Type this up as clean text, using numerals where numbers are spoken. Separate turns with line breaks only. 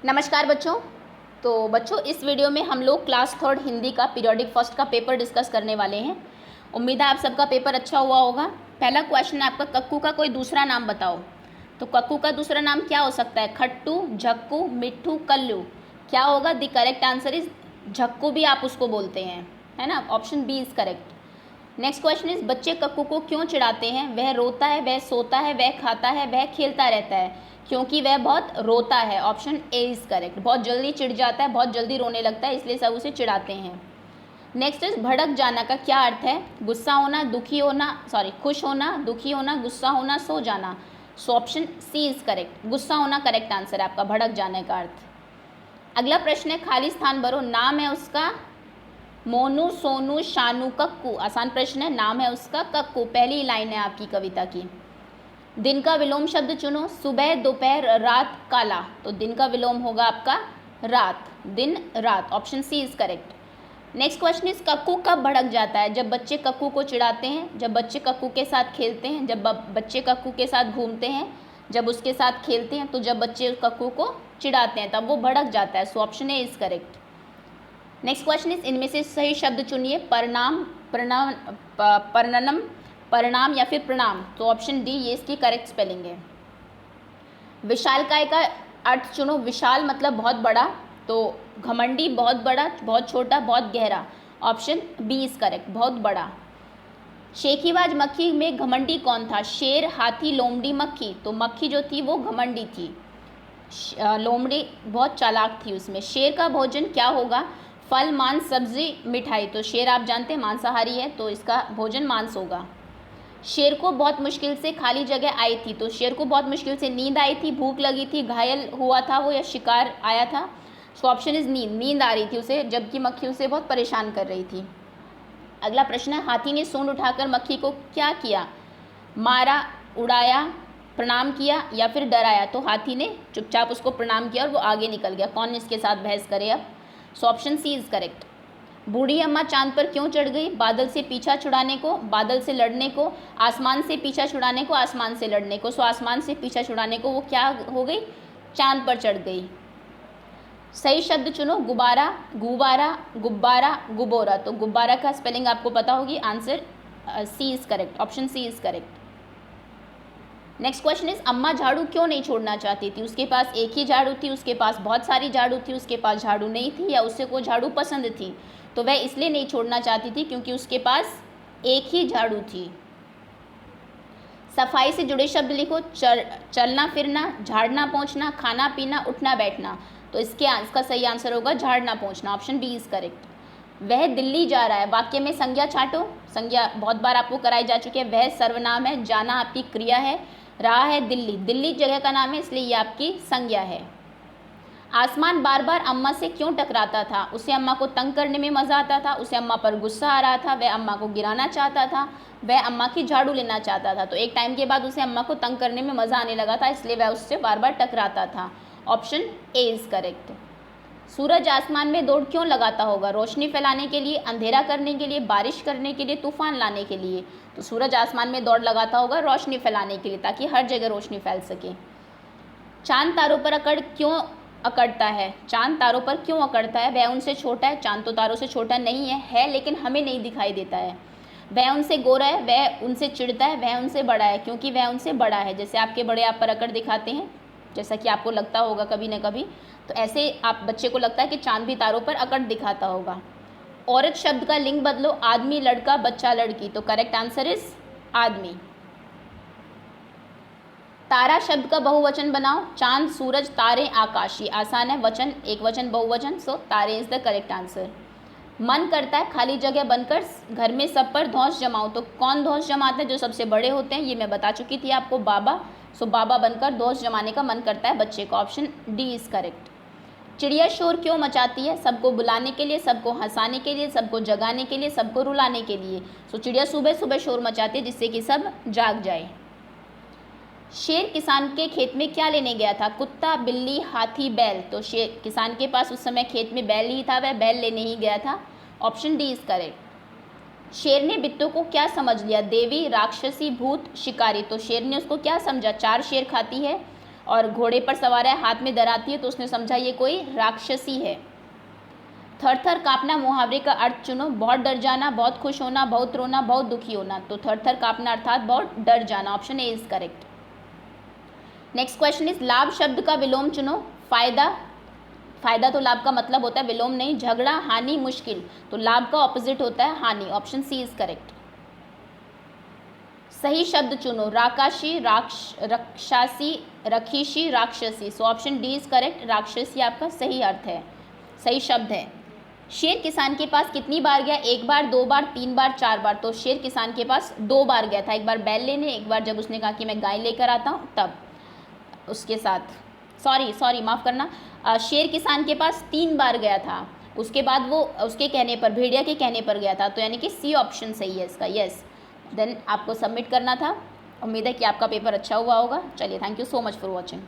नमस्कार बच्चों। तो बच्चों, इस वीडियो में हम लोग क्लास थर्ड हिंदी का पीरियोडिक फर्स्ट का पेपर डिस्कस करने वाले हैं। उम्मीद है आप सबका पेपर अच्छा हुआ होगा। पहला क्वेश्चन है आपका, कक्कू का कोई दूसरा नाम बताओ। तो कक्कू का दूसरा नाम क्या हो सकता है? खट्टू, झक्कू, मिट्ठू, कल्लू। क्या होगा? The correct answer is Jhakku भी आप उसको बोलते हैं, है ना। Option B is correct. Next question is, बच्चे कक्कू को क्यों चिढ़ाते हैं? वह रोता है, वह सोता है, वह खाता है, वह खेलता रहता है। क्योंकि वह बहुत रोता है। Option A is correct. बहुत जल्दी चिढ़ जाता है, बहुत जल्दी रोने लगता है, इसलिए सब उसे चिढ़ाते हैं। नेक्स्ट इज, भड़क जाना का क्या अर्थ है? गुस्सा होना, दुखी होना, खुश होना, दुखी होना, गुस्सा होना, सो जाना। So option C is correct. गुस्सा होना करेक्ट आंसर है आपका भड़क जाने का अर्थ। अगला प्रश्न है, खाली स्थान भरो। नाम है उसका मोनू, सोनू, शानू, कक्कू। आसान प्रश्न है। नाम है उसका कक्कू। पहली लाइन है आपकी कविता की। दिन का विलोम शब्द चुनो। सुबह, दोपहर, रात, काला। तो दिन का विलोम होगा आपका रात। दिन, रात। Option C is correct. Next question is, Kakku कब भड़क जाता है? जब बच्चे कक्कू को चिढ़ाते हैं, जब बच्चे कक्कू के साथ खेलते हैं, जब बच्चे कक्कू के साथ घूमते हैं, जब उसके साथ खेलते हैं। तो जब बच्चे कक्कू को चिढ़ाते हैं तब वो भड़क जाता है। So option A is correct. Next question is, इनमें से सही शब्द चुनिए। परिणाम, परिणनम, परिणाम या फिर प्रणाम। तो ऑप्शन डी ये इसकी करेक्ट स्पेलिंग है। विशालकाय का अर्थ चुनो। विशाल मतलब बहुत बड़ा, तो घमंडी बहुत बड़ा, बहुत छोटा, बहुत गहरा। ऑप्शन बी इज करेक्ट, बहुत बड़ा। शेखीबाज मक्खी में घमंडी कौन था? शेर, हाथी, लोमड़ी, मक्खी। तो मक्खी जो थी वो घमंडी थी, लोमड़ी बहुत चालाक थी उसमें। शेर का भोजन क्या होगा? फल, मांस, सब्जी, मिठाई। तो शेर आप जानते हैं मांसाहारी है, तो इसका भोजन मांस होगा। शेर को बहुत मुश्किल से खाली जगह आई थी। तो शेर को बहुत मुश्किल से नींद आई थी, भूख लगी थी, घायल हुआ था वो, या शिकार आया था। सो ऑप्शन इज नींद। नींद आ रही थी उसे, जबकि मक्खी उसे बहुत परेशान कर रही थी। अगला प्रश्न है, हाथी ने सूंड उठाकर मक्खी को क्या किया? मारा, उड़ाया, प्रणाम किया या फिर डराया। तो हाथी ने चुपचाप उसको प्रणाम किया और वो आगे निकल गया। कौन इसके साथ बहस करे अब। So option C is correct. बूढ़ी अम्मा चांद पर क्यों चढ़ गई? बादल से पीछा छुड़ाने को, बादल से लड़ने को, आसमान से पीछा छुड़ाने को, आसमान से लड़ने को। सो आसमान से पीछा छुड़ाने को वो क्या हो गई? चांद पर चढ़ गई। सही शब्द चुनो। गुब्बारा, गुब्बारा, गुब्बारा, गुब्बोरा। तो गुब्बारा का स्पेलिंग आपको पता होगी। Answer C is correct. Option C is correct. Next question is, अम्मा झाड़ू क्यों नहीं छोड़ना चाहती थी? उसके पास एक ही झाड़ू थी, उसके पास बहुत सारी झाड़ू थी, उसके पास झाड़ू नहीं थी, या उससे को झाड़ू पसंद थी। तो वह इसलिए नहीं छोड़ना चाहती थी क्योंकि उसके पास एक ही झाड़ू थी। सफाई से जुड़े शब्द लिखो। चलना फिरना, झाड़ना पोंछना, खाना पीना, उठना बैठना। तो इसका सही आंसर होगा झाड़ना पोंछना। Option B is correct. वह दिल्ली जा रहा है। वाक्य में संज्ञा छांटो। संज्ञा बहुत बार आपको कराई जा चुकी है। वह सर्वनाम है, जाना आपकी क्रिया है, रहा है दिल्ली, दिल्ली जगह का नाम है, इसलिए ये आपकी संज्ञा है। आसमान बार बार अम्मा से क्यों टकराता था? उसे अम्मा को तंग करने में मज़ा आता था, उसे अम्मा पर गुस्सा आ रहा था, वह अम्मा को गिराना चाहता था, वह अम्मा की झाड़ू लेना चाहता था। तो एक टाइम के बाद उसे अम्मा को तंग करने में मज़ा आने लगा था, इसलिए वह उससे बार बार टकराता था। Option A is correct. सूरज आसमान में दौड़ क्यों लगाता होगा? रोशनी फैलाने के लिए, अंधेरा करने के लिए, बारिश करने के लिए, तूफान लाने के लिए। तो सूरज आसमान में दौड़ लगाता होगा रोशनी फैलाने के लिए, ताकि हर जगह रोशनी फैल सके। चांद तारों पर अकड़ता है। चांद तारों पर क्यों अकड़ता है? वह उनसे छोटा है। चांद तो तारों से छोटा नहीं है, लेकिन हमें नहीं दिखाई देता है। वह उनसे गोरा है, वह उनसे चिढ़ता है, वह उनसे बड़ा है क्योंकि वह उनसे बड़ा है। जैसे आपके बड़े आप पर अकड़ दिखाते हैं, जैसा कि आपको लगता होगा कभी न कभी, तो ऐसे आप बच्चे को लगता है कि चांद भी तारों पर अकड़ दिखाता होगा। औरत शब्द का लिंग बदलो। आदमी, लड़का, बच्चा, लड़की। तो करेक्ट आंसर इज आदमी। तारा शब्द का बहुवचन बनाओ। चांद, सूरज, तारे, आकाश। ये आसान है, वचन एक वचन बहुवचन, सो तारे इज द करेक्ट आंसर। मन करता है खाली जगह बनकर घर में सब पर धौंस जमाओ। तो कौन धौंस जमाते हैं? जो सबसे बड़े होते हैं, ये मैं बता चुकी थी आपको, बाबा। सो बाबा बनकर धौंस जमाने का मन करता है बच्चे को। Option D is correct. चिड़िया शोर क्यों मचाती है? सबको बुलाने के लिए, सबको हंसाने के लिए, सबको जगाने के लिए, सबको रुलाने के लिए। सो चिड़िया सुबह सुबह शोर मचाती है जिससे कि सब जाग जाए। शेर किसान के खेत में क्या लेने गया था? कुत्ता, बिल्ली, हाथी, बैल। तो शेर, किसान के पास उस समय खेत में बैल ही था, वह बैल लेने ही गया था। Option D is correct. शेर ने बिट्टू को क्या समझ लिया? देवी, राक्षसी, भूत, शिकारी। तो शेर ने उसको क्या समझा? 4 शेर खाती है और घोड़े पर सवार है, हाथ में दराती है, तो उसने समझा ये कोई राक्षसी है। थर थर कांपना मुहावरे का अर्थ चुनो। बहुत डर जाना, बहुत खुश होना, बहुत रोना, बहुत दुखी होना। तो थर थर कांपना अर्थात बहुत डर जाना। Option A is correct. Next question is लाभ शब्द का विलोम चुनो। फायदा, फायदा तो लाभ का मतलब होता है, विलोम नहीं। झगड़ा, हानि, मुश्किल, तो लाभ का ऑपोजिट होता है हानि। Option C is correct. सही शब्द चुनो। राकाशी, रक्षासी, रखीशी, राक्षसी। So option D is correct. राक्षसी आपका सही अर्थ है, सही शब्द है। शेर किसान के पास कितनी बार गया? 1 बार, 2 बार, 3 बार, 4 बार। तो शेर किसान के पास 2 बार गया था। एक बार बैल लेने, एक बार जब उसने कहा कि मैं गाय लेकर आता हूँ तब उसके साथ। सॉरी माफ़ करना, शेर किसान के पास 3 बार गया था। उसके बाद वो उसके कहने पर, भेड़िया के कहने पर गया था। तो यानी कि सी ऑप्शन सही है इसका। यस, देन आपको सबमिट करना था। उम्मीद है कि आपका पेपर अच्छा हुआ होगा। चलिए, thank you so much for watching.